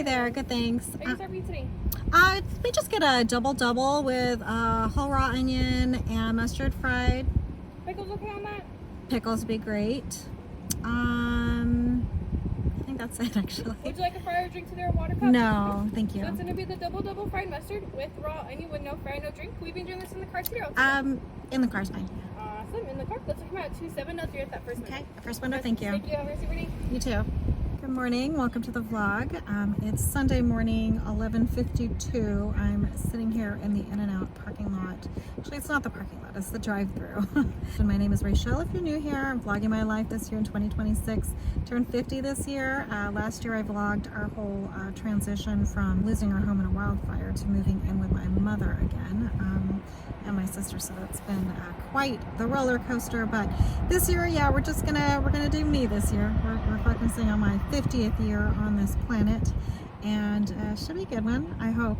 there. Good, thanks. What are you serving today? We just get a double with whole raw onion and mustard fried. Pickles okay on that? Pickles would be great. I think that's it, actually. Would you like a fry or drink today or water cup? No, thank you. So it's going to be the double fried mustard with raw onion with no fry, no drink. We've been doing this in the car today. In the car's fine. Awesome. In the car. Let's come out 2-7. I'll at that first window. Okay, first window, thank you. Thank you. Have a nice evening. You too. Good morning, welcome to the vlog. It's Sunday morning, 11:52. I'm sitting here in the In-N-Out parking lot. Actually, it's not the parking lot, it's the drive-thru. And my name is Rachelle. If you're new here, I'm vlogging my life this year in 2026. Turned 50 this year. Last year I vlogged our whole transition from losing our home in a wildfire to moving in with my mother again. And my sister, so it's been quite the roller coaster. But this year, yeah, we're gonna do me this year. We're focusing on my 50th year on this planet, and should be a good one. I hope.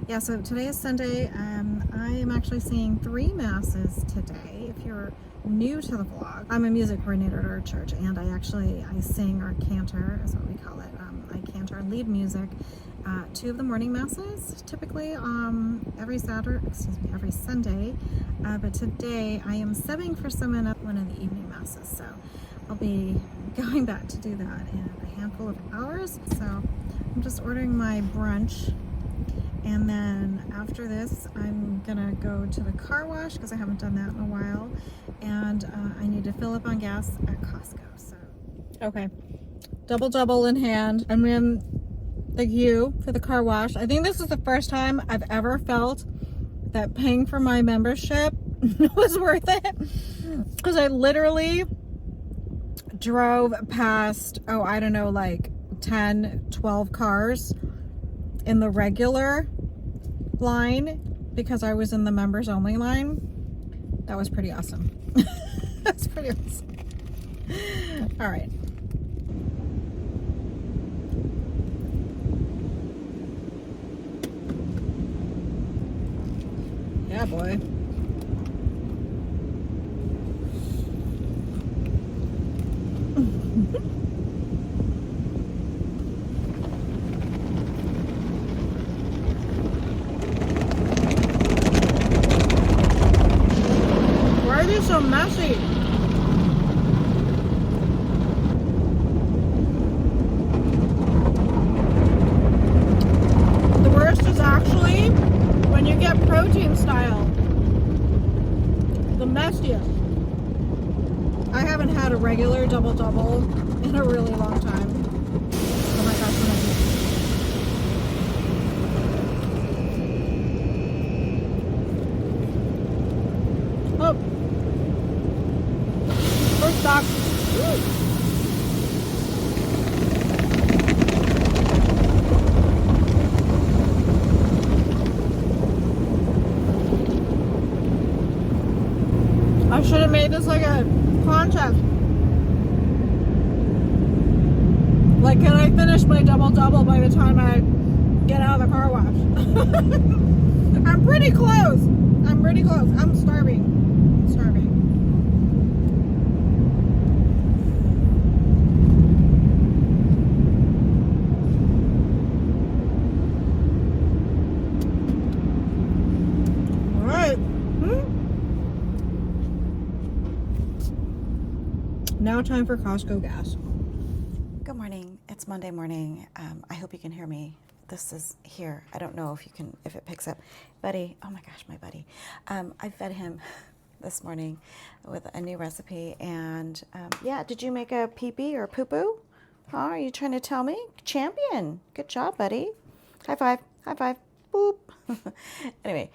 Yeah. So today is Sunday. I am actually seeing 3 masses today. If you're new to the vlog, I'm a music coordinator at our church, and I sing or cantor, is what we call it. I cantor and lead music. 2 of the morning masses, typically every Sunday, but today I am subbing for someone at one of the evening masses, so I'll be going back to do that in a handful of hours. So I'm just ordering my brunch, and then after this I'm gonna go to the car wash because I haven't done that in a while, and I need to fill up on gas at Costco. So okay, double in hand. I'm in the queue for the car wash. I think this is the first time I've ever felt that paying for my membership was worth it, because I literally drove past, I don't know, like 10-12 cars in the regular line because I was in the members only line. That was pretty awesome. That's pretty awesome. All right. Yeah, boy. Why are these so messy? The worst is actually when you get protein style. The messiest. I haven't had a regular double in a really long time. Oh my gosh, when I do. Oh. First stop. Woo. I should have made this like a contest. Like, can I finish my double by the time I get out of the car wash? I'm pretty close. I'm starving. All right. Now time for Costco gas. Good morning. It's Monday morning. I hope you can hear me. This is here. I don't know if it picks up. Buddy, oh my gosh, my buddy. I fed him this morning with a new recipe, and yeah, did you make a pee-pee or poo-poo? Oh, are you trying to tell me? Champion. Good job, buddy. High five. Boop. Anyway,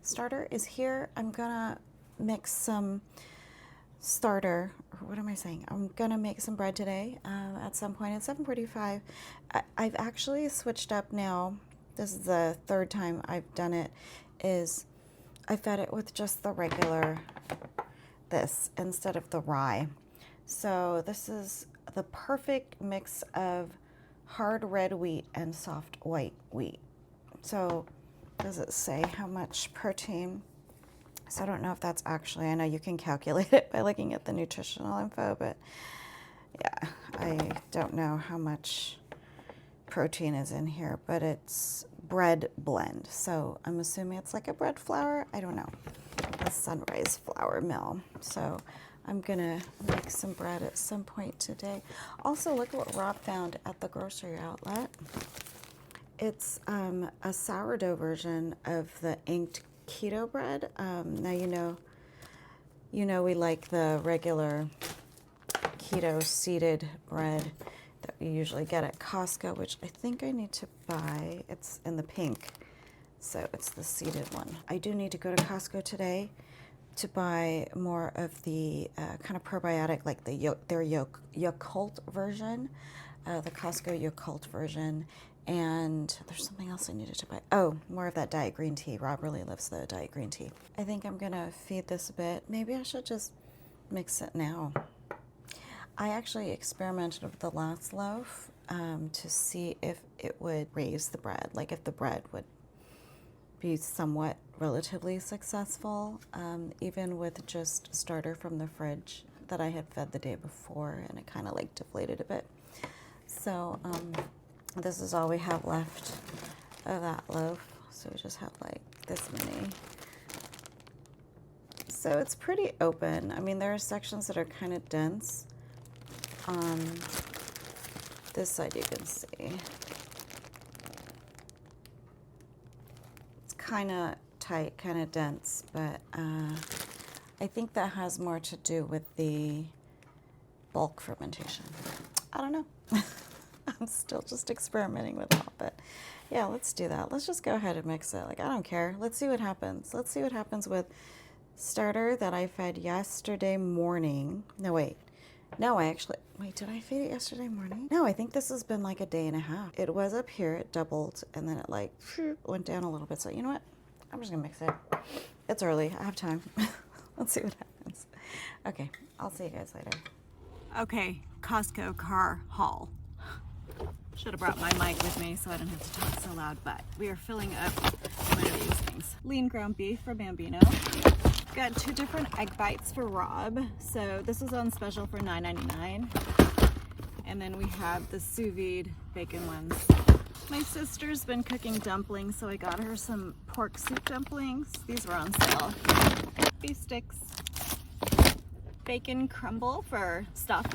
starter is here. I'm gonna mix some starter, or what am I saying? I'm gonna make some bread today at some point at 7:45. I've actually switched up now. This is the 3rd time I've done it. Is I fed it with just the regular this instead of the rye. So this is the perfect mix of hard red wheat and soft white wheat. So does it say how much protein? So I don't know if that's actually, I know you can calculate it by looking at the nutritional info, but yeah, I don't know how much protein is in here, but it's bread blend. So I'm assuming it's like a bread flour. I don't know. A Sunrise flour mill. So I'm gonna make some bread at some point today. Also, look at what Rob found at the grocery outlet. It's a sourdough version of the inked keto bread. Now you know we like the regular keto seeded bread that we usually get at Costco, which I think I need to buy. It's in the pink, so it's the seeded one. I do need to go to Costco today to buy more of the kind of probiotic, like their Yakult version, the Costco Yakult version. And there's something else I needed to buy. Oh, more of that diet green tea. Rob really loves the diet green tea. I think I'm gonna feed this a bit. Maybe I should just mix it now. I actually experimented with the last loaf to see if it would raise the bread, like if the bread would be somewhat relatively successful, even with just starter from the fridge that I had fed the day before, and it kind of like deflated a bit. So this is all we have left of that loaf. So we just have like this many. So it's pretty open. I mean, there are sections that are kind of dense. On this side you can see. It's kind of tight, kind of dense, but I think that has more to do with the bulk fermentation. I don't know. I'm still just experimenting with all, but yeah, let's do that. Let's just go ahead and mix it. Like, I don't care. Let's see what happens. Let's see what happens with starter that I fed yesterday morning. No, wait. No, wait, did I feed it yesterday morning? No, I think this has been like a day and a half. It was up here, it doubled, and then it like went down a little bit. So you know what? I'm just gonna mix it. It's early, I have time. Let's see what happens. Okay, I'll see you guys later. Okay, Costco car haul. Should have brought my mic with me so I don't have to talk so loud, but we are filling up one of these things. Lean ground beef for Bambino. Got 2 different egg bites for Rob. So this was on special for $9.99. And then we have the sous vide bacon ones. My sister's been cooking dumplings, so I got her some pork soup dumplings. These were on sale. Beef sticks. Bacon crumble for stuff.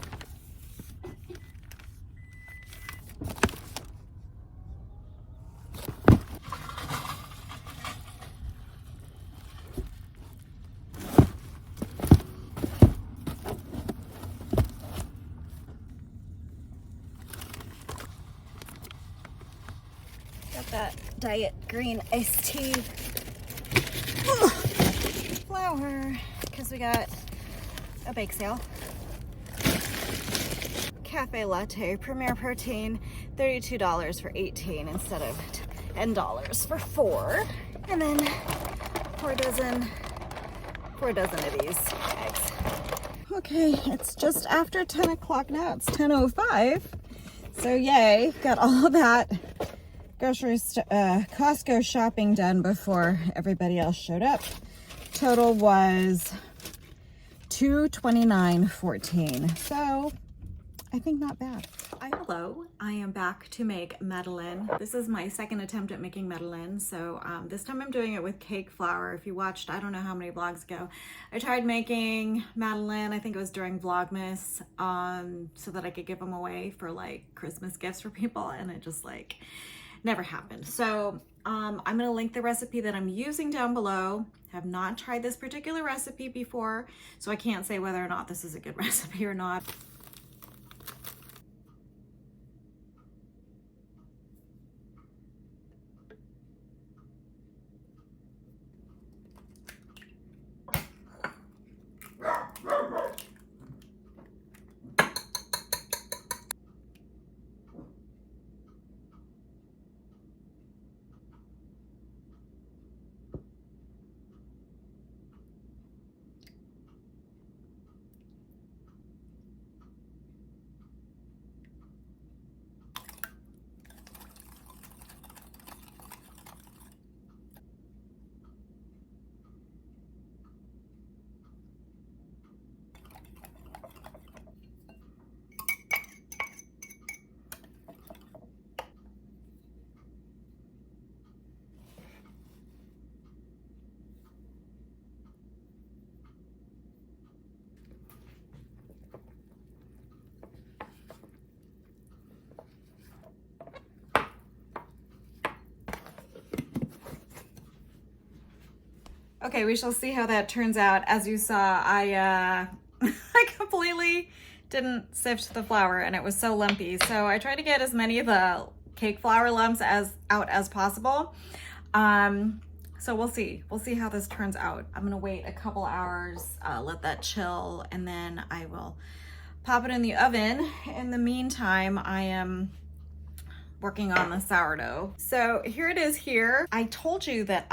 Got that diet green iced tea. Flour, because we got a bake sale. Cafe latte, Premier Protein, $32 for 18 instead of $10 for 4. And then 4 dozen of these eggs. Okay, it's just after 10 o'clock now. It's 10:05. So yay, got all of that Costco shopping done before everybody else showed up. Total was $229.14. So I think not bad. Hello, I am back to make Madeleine. This is my second attempt at making Madeleine. So this time I'm doing it with cake flour. If you watched, I don't know how many vlogs ago, I tried making Madeleine. I think it was during Vlogmas, so that I could give them away for like Christmas gifts for people, and it just like never happened. So I'm gonna link the recipe that I'm using down below. Have not tried this particular recipe before, so I can't say whether or not this is a good recipe or not. Okay, we shall see how that turns out. As you saw, I I completely didn't sift the flour and it was so lumpy. So I tried to get as many of the cake flour lumps out as possible. So we'll see how this turns out. I'm gonna wait a couple hours, let that chill, and then I will pop it in the oven. In the meantime, I am working on the sourdough. So here it is here. I told you that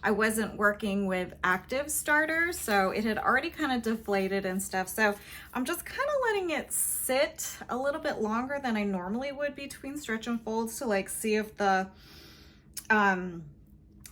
I wasn't working with active starter, so it had already kind of deflated and stuff. So I'm just kind of letting it sit a little bit longer than I normally would between stretch and folds to like see if the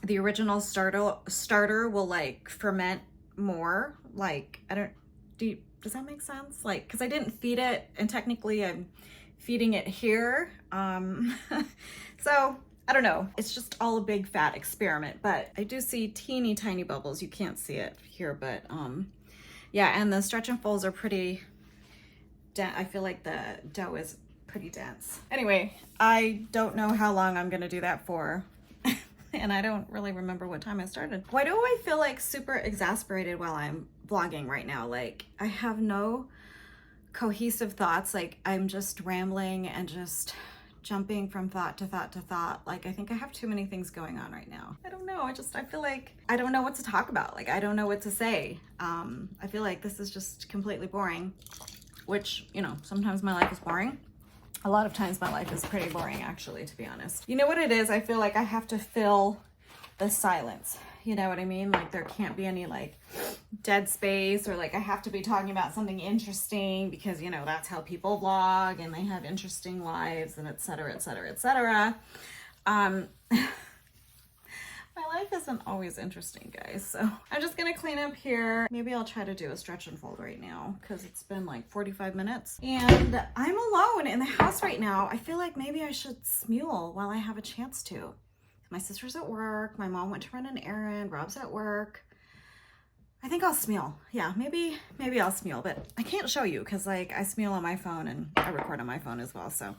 original starter will like ferment more. Like, does that make sense? Like, cause I didn't feed it, and technically I'm feeding it here. So I don't know. It's just all a big fat experiment, but I do see teeny tiny bubbles. You can't see it here, but yeah, and the stretch and folds are pretty I feel like the dough is pretty dense. Anyway, I don't know how long I'm gonna do that for. And I don't really remember what time I started. Why do I feel like super exasperated while I'm vlogging right now? Like, I have no cohesive thoughts. Like, I'm just rambling and just jumping from thought to thought to thought. Like, I think I have too many things going on right now. I don't know. I feel like I don't know what to talk about. Like, I don't know what to say. I feel like this is just completely boring, which, you know, sometimes my life is boring. A lot of times my life is pretty boring, actually, to be honest. You know what it is? I feel like I have to fill the silence. You know what I mean? Like, there can't be any like dead space, or like I have to be talking about something interesting because, you know, that's how people vlog and they have interesting lives and et cetera, et cetera, et cetera. My life isn't always interesting, guys. So I'm just gonna clean up here. Maybe I'll try to do a stretch and fold right now because it's been like 45 minutes and I'm alone in the house right now. I feel like maybe I should smule while I have a chance to. My sister's at work. My mom went to run an errand. Rob's at work. I think I'll smule. Yeah, maybe I'll smule, but I can't show you because like I smule on my phone and I record on my phone as well. So,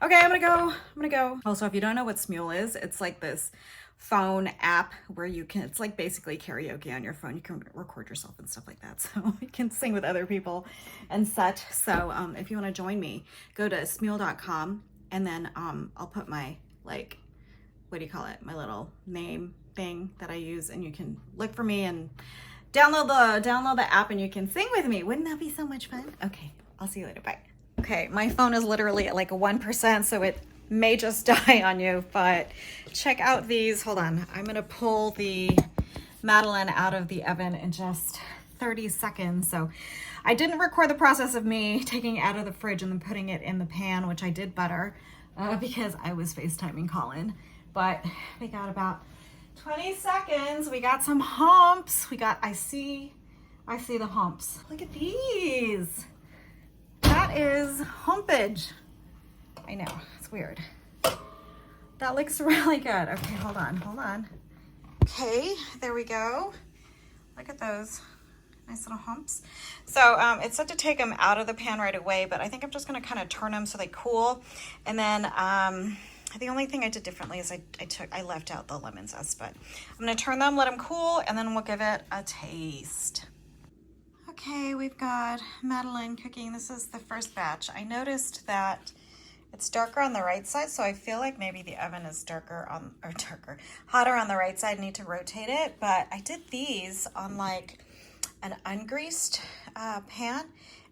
okay, I'm gonna go. Also, if you don't know what smule is, it's like this phone app where you can, it's like basically karaoke on your phone. You can record yourself and stuff like that. So you can sing with other people and such. So if you want to join me, go to smule.com and then I'll put my like, what do you call it? My little name thing that I use, and you can look for me and download the app and you can sing with me. Wouldn't that be so much fun? Okay, I'll see you later. Bye. Okay, my phone is literally at like a 1%, so it may just die on you, but check out these. Hold on, I'm gonna pull the Madeleine out of the oven in just 30 seconds. So I didn't record the process of me taking it out of the fridge and then putting it in the pan, which I did butter because I was FaceTiming Colin. But we got about 20 seconds. We got some humps. I see the humps. Look at these. That is humpage. I know, it's weird. That looks really good. Okay, hold on. Okay, there we go. Look at those nice little humps. So it said to take them out of the pan right away, but I think I'm just gonna kind of turn them so they cool. And then the only thing I did differently is I left out the lemon zest, but I'm gonna turn them, let them cool, and then we'll give it a taste. Okay, we've got Madeleine cooking. This is the first batch. I noticed that it's darker on the right side, so I feel like maybe the oven is hotter on the right side. I need to rotate it, but I did these on like an ungreased pan,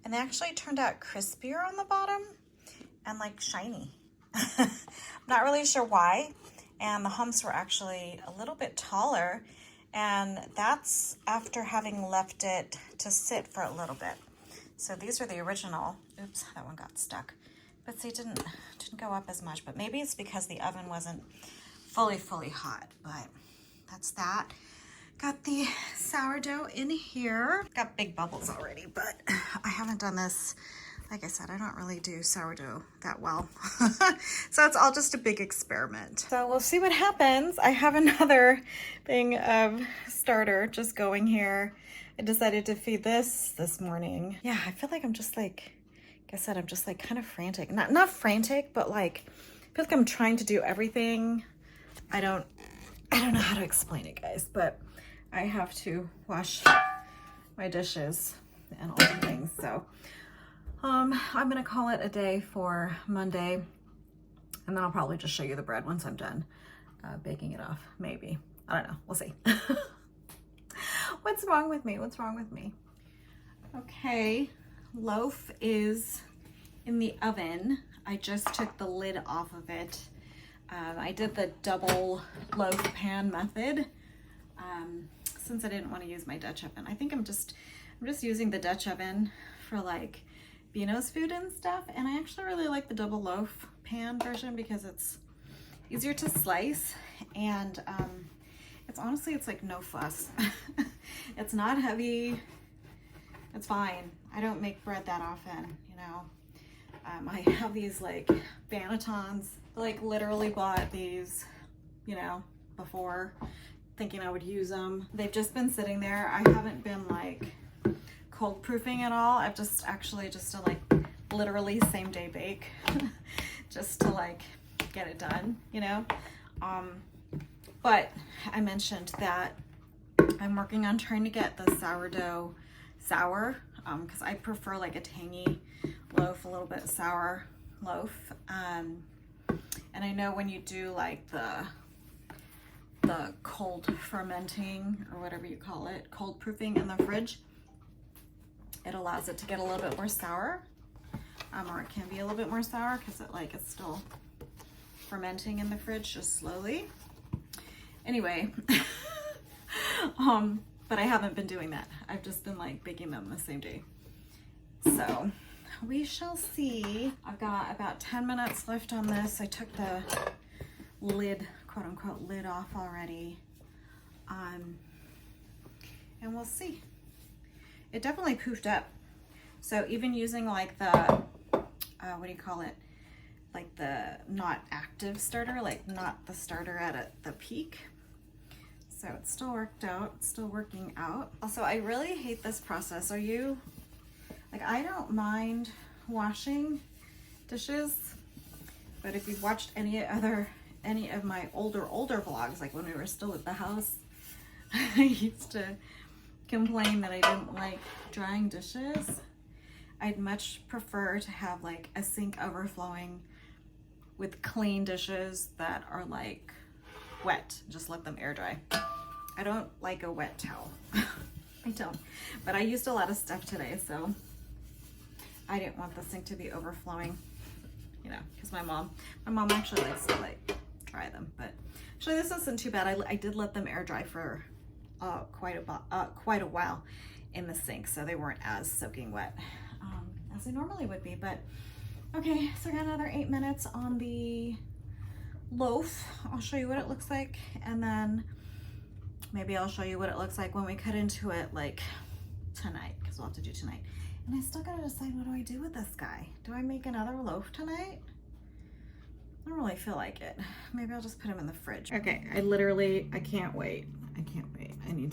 and they actually turned out crispier on the bottom and like shiny. I'm not really sure why. And the humps were actually a little bit taller, and that's after having left it to sit for a little bit. So these are the original. Oops, that one got stuck. But see, it didn't go up as much, but maybe it's because the oven wasn't fully hot, but that's that. Got the sourdough in here. Got big bubbles already, but I haven't done this. Like I said, I don't really do sourdough that well. So it's all just a big experiment. So we'll see what happens. I have another thing of starter just going here. I decided to feed this morning. Yeah, I feel like I'm just like I said, I'm just like kind of frantic. Not frantic, but like I feel like I'm trying to do everything. I don't know how to explain it, guys, but I have to wash my dishes and all the things. So I'm gonna call it a day for Monday, and then I'll probably just show you the bread once I'm done baking it off. Maybe, I don't know, we'll see. What's wrong with me? What's wrong with me? Okay, loaf is in the oven. I just took the lid off of it. I did the double loaf pan method since I didn't want to use my Dutch oven. I think I'm just using the Dutch oven for like Beano's food and stuff, and I actually really like the double loaf pan version because it's easier to slice, and it's honestly, it's like no fuss. It's not heavy. It's fine. I don't make bread that often, you know. I have these like bannetons. Like literally bought these, you know, before, thinking I would use them. They've just been sitting there. I haven't been like cold proofing at all. I've just actually just to like literally same day bake just to like get it done, you know. But I mentioned that I'm working on trying to get the sourdough sour, because I prefer like a tangy loaf, a little bit sour loaf. And I know when you do like the cold fermenting or whatever you call it, cold proofing in the fridge, it allows it to get a little bit more sour, or it can be a little bit more sour because it's still fermenting in the fridge just slowly. Anyway, but I haven't been doing that. I've just been like baking them the same day. So we shall see. I've got about 10 minutes left on this. I took the lid, quote unquote, lid off already. And we'll see. It definitely poofed up. So even using like the, what do you call it? Like the not active starter, like not the starter at the peak. So it still worked out, it's still working out. Also, I really hate this process. Are you, like, I don't mind washing dishes, but if you've watched any of my older vlogs, like when we were still at the house, I used to complain that I didn't like drying dishes. I'd much prefer to have like a sink overflowing with clean dishes that are like wet. Just let them air dry. I don't like a wet towel. I don't. But I used a lot of stuff today, so I didn't want the sink to be overflowing, you know, because my mom actually likes to like dry them. But actually this isn't too bad. I did let them air dry for quite a while in the sink, so they weren't as soaking wet as they normally would be. But okay, so I got another 8 minutes on the loaf. I'll show you what it looks like, and then maybe I'll show you what it looks like when we cut into it like tonight, because we'll have to do tonight. And I still gotta decide, what do I do with this guy? Do I make another loaf tonight? I don't really feel like it. Maybe I'll just put him in the fridge. Okay, I can't wait. I can't wait. I need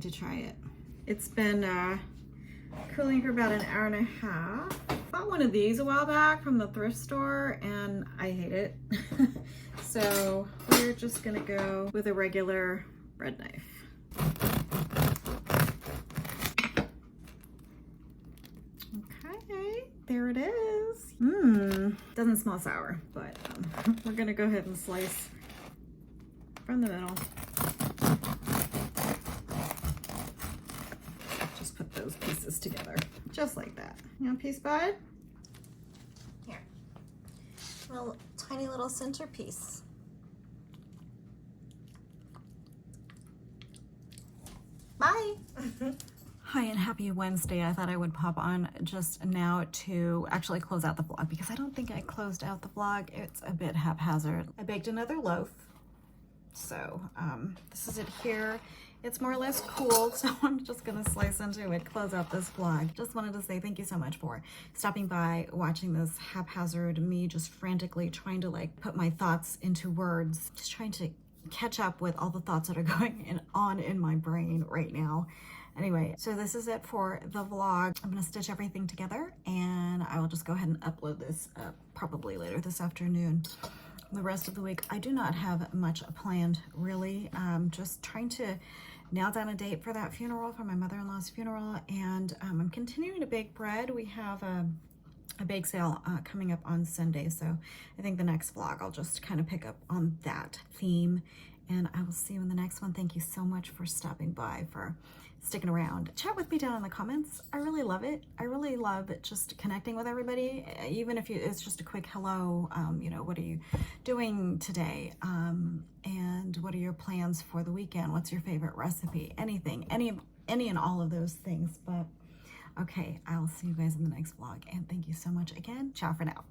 to try it. It's been cooling for about an hour and a half. Bought one of these a while back from the thrift store and I hate it. So we're just gonna go with a regular bread knife. Okay, there it is. Doesn't smell sour, but we're gonna go ahead and slice from the middle. Just put those pieces together, just like that. You want a piece, bud? Here. Tiny little centerpiece. Bye. Hi and happy Wednesday. I thought I would pop on just now to actually close out the vlog because I don't think I closed out the vlog. It's a bit haphazard. I baked another loaf. So this is it here. It's more or less cooled, so I'm just gonna slice into it, close out this vlog. Just wanted to say thank you so much for stopping by, watching this haphazard, me just frantically trying to like put my thoughts into words, just trying to catch up with all the thoughts that are going on in my brain right now. Anyway, so this is it for the vlog. I'm gonna stitch everything together and I will just go ahead and upload this probably later this afternoon. the rest of the week, I do not have much planned, really. Just trying to nail down a date for that funeral, for my mother-in-law's funeral, and I'm continuing to bake bread. We have a bake sale coming up on Sunday, so I think the next vlog I'll just kind of pick up on that theme, and I will see you in the next one. Thank you so much for stopping by, for sticking around. Chat with me down in the comments. I really love it. I really love just connecting with everybody, even if it's just a quick hello. You know, what are you doing today? And what are your plans for the weekend? What's your favorite recipe? Anything, any and all of those things. But okay, I'll see you guys in the next vlog, and thank you so much again. Ciao for now.